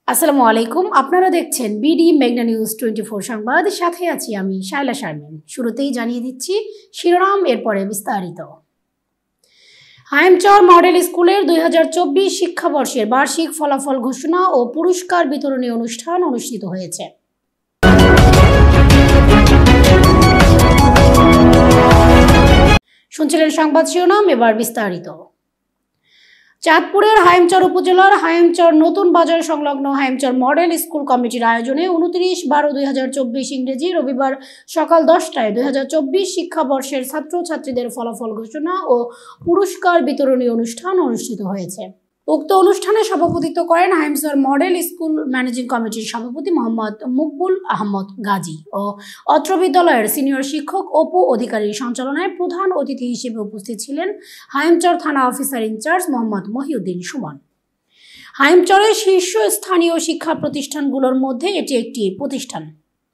আসসালামু আলাইকুম। আপনারা দেখছেন বিডি মেঘনা নিউজ 24 সংবাদ। সাথে আছি আমি শায়লা শারমিন। শুরুতেই জানিয়ে দিচ্ছি শিরোনাম, এরপরে বিস্তারিত। হাইমচর মডেল স্কুলের 2024 শিক্ষাবর্ষের বার্ষিক ফলাফল ঘোষণা ও পুরস্কার বিতরণী অনুষ্ঠান অনুষ্ঠিত হয়েছে। শুনছিলেন সংবাদ শিরোনাম, এবার বিস্তারিত। চাঁদপুরের হাইমচর উপজেলার হাইমচর নতুন বাজার সংলগ্ন হাইমচর মডেল স্কুল কমিটির আয়োজনে 29/12/2024 ইংরেজি রবিবার সকাল 10টায় 2024 শিক্ষাবর্ষের ছাত্রছাত্রীদের ফলাফল ঘোষণা ও পুরস্কার বিতরণী অনুষ্ঠান অনুষ্ঠিত হয়েছে। উক্ত অনুষ্ঠানে সভাপতিত্ব করেন হাইমচর মডেল স্কুল ম্যানেজিং কমিটির সভাপতি মোহাম্মদ মুকবুল আহমদ গাজী ও অত্র বিদ্যালয়ের সিনিয়র শিক্ষক অপু অধিকারীর সঞ্চালনায় প্রধান অতিথি হিসেবে উপস্থিত ছিলেন হাইমচর থানা অফিসার ইনচার্জ মোহাম্মদ মহিউদ্দিন সুমন। হাইমচরের শীর্ষস্থানীয় শিক্ষা প্রতিষ্ঠানগুলোর মধ্যে এটি একটি প্রতিষ্ঠান।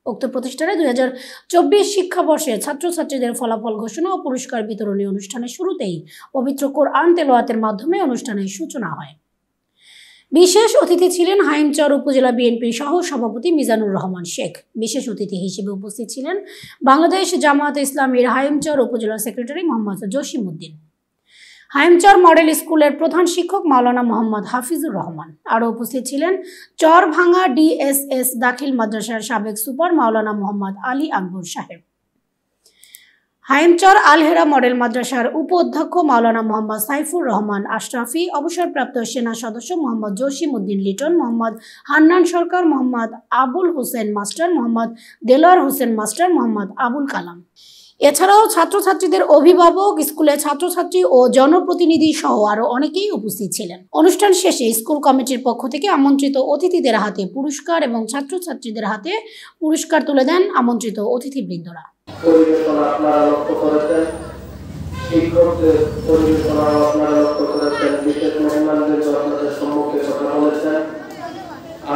উক্ত প্রতিষ্ঠানে 2024 শিক্ষাবর্ষে ছাত্রছাত্রীদের ফলাফল ঘোষণা ও পুরস্কার বিতরণী অনুষ্ঠানের শুরুতেই পবিত্র কোরআন তেলাওয়াতের মাধ্যমে অনুষ্ঠানের সূচনা হয়। বিশেষ অতিথি ছিলেন হাইমচর উপজেলা বিএনপির সহ সভাপতি মিজানুর রহমান শেখ। বিশেষ অতিথি হিসেবে উপস্থিত ছিলেন বাংলাদেশ জামায়াতে ইসলামীর হাইমচর উপজেলা সেক্রেটারি মোহাম্মদ জসিম উদ্দিন। হাইমচর মডেল স্কুলের প্রধান শিক্ষক মাওলানা মোহাম্মদ হাফিজুর রহমান। আরও উপস্থিত ছিলেন চরভাঙ্গা ডিএসএস দাখিল মাদ্রাসার সাবেক সুপার মাওলানা মোহাম্মদ আলী আকবর সাহেব, হাইমচর আলহেরা মডেল মাদ্রাসার উপ অধ্যক্ষ মাওলানা মোহাম্মদ সাইফুর রহমান আশরাফি, অবসরপ্রাপ্ত সেনা সদস্য মোহাম্মদ জসিম উদ্দিন লিটন, মোহাম্মদ হান্নান সরকার, মোহাম্মদ আবুল হোসেন মাস্টার, মোহাম্মদ দেলোয়ার হোসেন মাস্টার, মোহাম্মদ আবুল কালাম। এছাড়াও ছাত্রছাত্রীদের অভিভাবক, স্কুলের ছাত্রছাত্রী ও জনপ্রতিনিধি সহ আরো অনেকেই উপস্থিত ছিলেন। অনুষ্ঠান শেষে স্কুল কমিটির পক্ষ থেকে আমন্ত্রিত অতিথিদের হাতে পুরস্কার এবং ছাত্রছাত্রীদের হাতে পুরস্কার তুলে দেন আমন্ত্রিত অতিথিবৃন্দরা।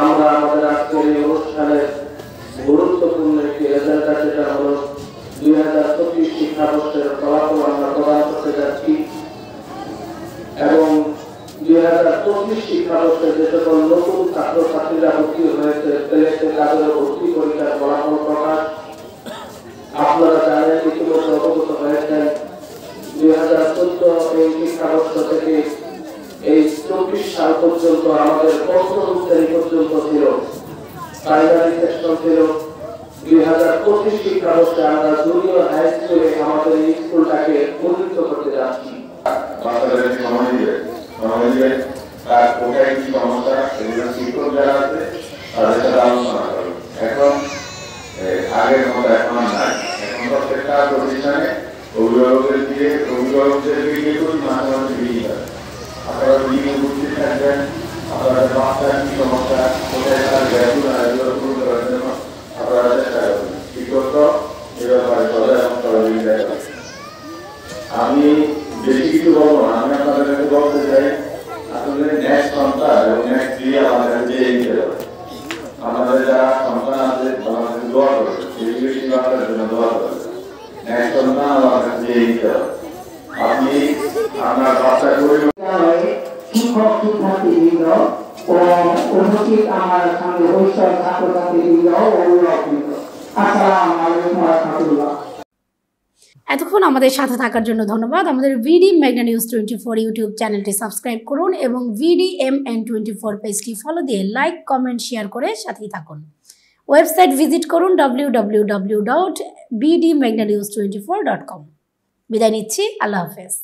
আমরা আমাদের আজকের এই অনুষ্ঠানের গুরুত্বপূর্ণ একটি এজেন্ডা, যেটা হলো 2024 শিক্ষাবর্ষের ফলাফল আমরা প্রদান করতে যাচ্ছি এবং 2024 শিক্ষাবর্ষে যে সকল নতুন ছাত্রছাত্রীরা ভর্তি হয়েছে তাদের ভর্তি পরীক্ষার ফলাফল প্রকাশ। আপনারা জানেন, ইতিমধ্যে অবগত হয়েছেন, 2014 এই শিক্ষাবর্ষ থেকে এই 24 সাল পর্যন্ত আমাদের পঞ্চম শ্রেণী পর্যন্ত ছিল, প্রাইমারি সেকশন ছিল। 2025 শিক্ষাবর্ষে আমরা জুনিয়র হাই স্কুলে আমাদের এই স্কুলটাকে উন্নীত করতে যাচ্ছি। বাচ্চাদের সময় দিবে তার কোথায় কি সমস্যা, এগুলো শিক্ষক যারা আছে তাদের সাথে আলোচনা করবে। এখন আগের মতো এখন নাই, এখন প্রত্যেকটা প্রতিষ্ঠানে অভিভাবকদের মাঝে মাঝে বিধি হয়। আপনারা বিধি উপস্থিত থাকবেন, আপনাদের বাচ্চার কি সমস্যা, কোথায় তার ব্যাগুলো এগুলো পূরণ করার জন্য আপনারা চেষ্টা করবেন। শিক্ষক এ ব্যাপারে চলে এবং সহযোগিতা করবে। আমি বেশি কিছু বলবো না, আমি আপনাদের কাছে বলতে চাই, আসলে নেক্সট সন্তান এবং নেক্সট দিয়ে আমাদের কাছে এগিয়ে যাবে। আমাদের যারা সন্তান আছে আমাদের দোয়া করবে, বেশি বাচ্চার জন্য দোয়া করবে। নেক্সট সন্তান আমার কাছে এগিয়ে যাবে। আপনি আপনার বাচ্চা করে শিক্ষক শিক্ষার্থীবৃন্দ ও উপস্থিত আমার সঙ্গে ভবিষ্যৎ ছাত্রছাত্রীবৃন্দ ও অভিভাবকবৃন্দ, আসসালামু আলাইকুম ওয়া রাহমাতুল্লাহ। এতক্ষণ আমাদের সাথে থাকার জন্য ধন্যবাদ। আমাদের বিডি মেঘনা নিউজ 24 ইউটিউব চ্যানেলটি সাবস্ক্রাইব করুন এবং VDMN24 পেজটি ফলো দিয়ে লাইক, কমেন্ট, শেয়ার করে সাথেই থাকুন। ওয়েবসাইট ভিজিট করুন www.bdmeghnanews24.com। বিদায় নিচ্ছি, আল্লাহ হাফেজ।